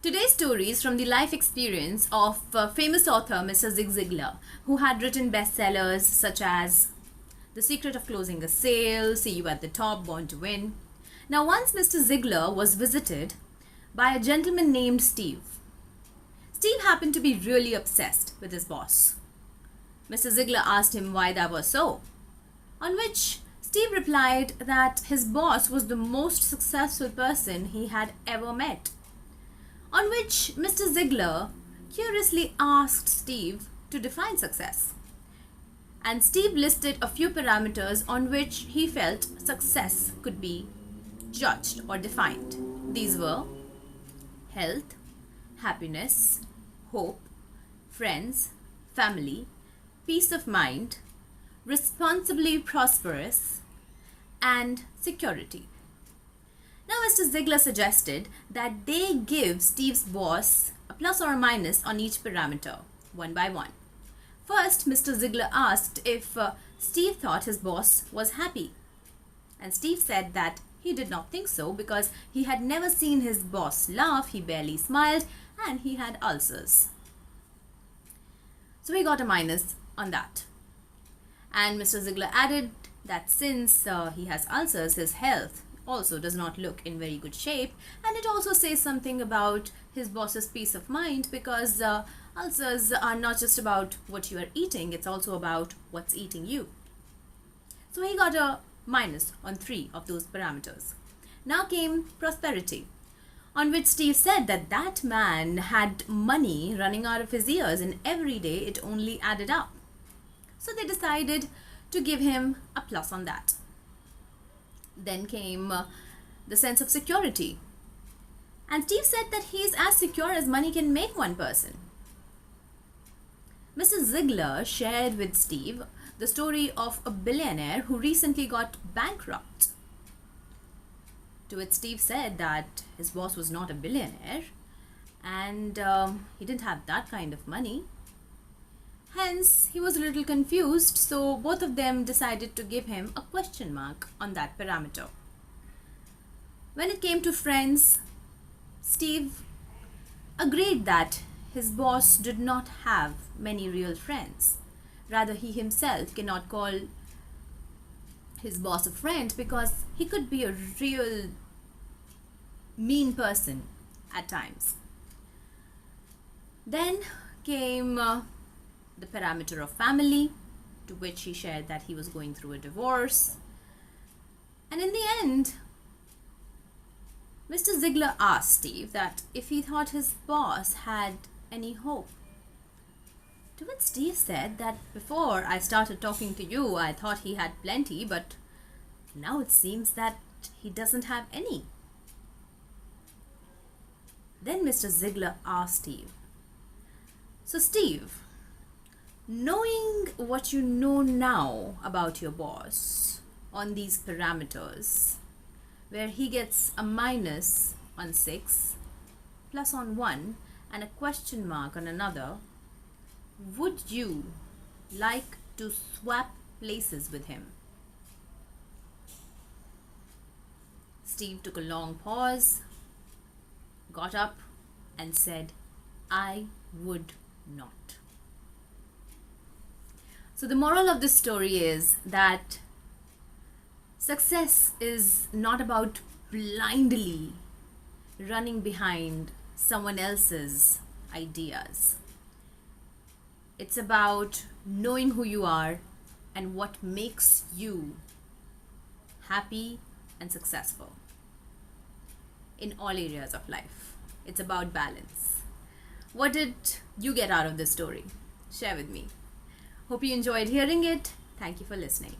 Today's story is from the life experience of famous author Mr. Zig Ziglar, who had written bestsellers such as The Secret of Closing a Sale, See You at the Top, Born to Win. Now, once Mr. Ziglar was visited by a gentleman named Steve. Steve happened to be really obsessed with his boss. Mr. Ziglar asked him why that was so, on which Steve replied that his boss was the most successful person he had ever met. On which Mr. Ziglar curiously asked Steve to define success. And Steve listed a few parameters on which he felt success could be judged or defined. These were health, happiness, hope, friends, family, peace of mind, responsibly prosperous, and security. Now, Mr. Ziglar suggested that they give Steve's boss a plus or a minus on each parameter, one by one. First, Mr. Ziglar asked if Steve thought his boss was happy. And Steve said that he did not think so because he had never seen his boss laugh, he barely smiled, and he had ulcers. So he got a minus on that. And Mr. Ziglar added that since he has ulcers, his health also does not look in very good shape, and it also says something about his boss's peace of mind because ulcers are not just about what you are eating, it's also about what's eating you. So he got a minus on 3 of those parameters. Now came prosperity, on which Steve said that that man had money running out of his ears and every day it only added up. So they decided to give him a plus on that. Then came the sense of security. And Steve said that he is as secure as money can make one person. Mr. Ziglar shared with Steve the story of a billionaire who recently got bankrupt. To which Steve said that his boss was not a billionaire and he didn't have that kind of money. Hence, he was a little confused, so both of them decided to give him a question mark on that parameter. When it came to friends, Steve agreed that his boss did not have many real friends. Rather, he himself cannot call his boss a friend because he could be a real mean person at times. Then came the parameter of family, to which he shared that he was going through a divorce. And in the end, Mr. Ziglar asked Steve that if he thought his boss had any hope. To which Steve said that before I started talking to you, I thought he had plenty, but now it seems that he doesn't have any. Then Mr. Ziglar asked Steve, so Steve, knowing what you know now about your boss on these parameters, where he gets a minus on 6, plus on 1, and a question mark on another, would you like to swap places with him? Steve took a long pause, got up, and said, I would not. So the moral of this story is that success is not about blindly running behind someone else's ideas. It's about knowing who you are and what makes you happy and successful in all areas of life. It's about balance. What did you get out of this story? Share with me. Hope you enjoyed hearing it. Thank you for listening.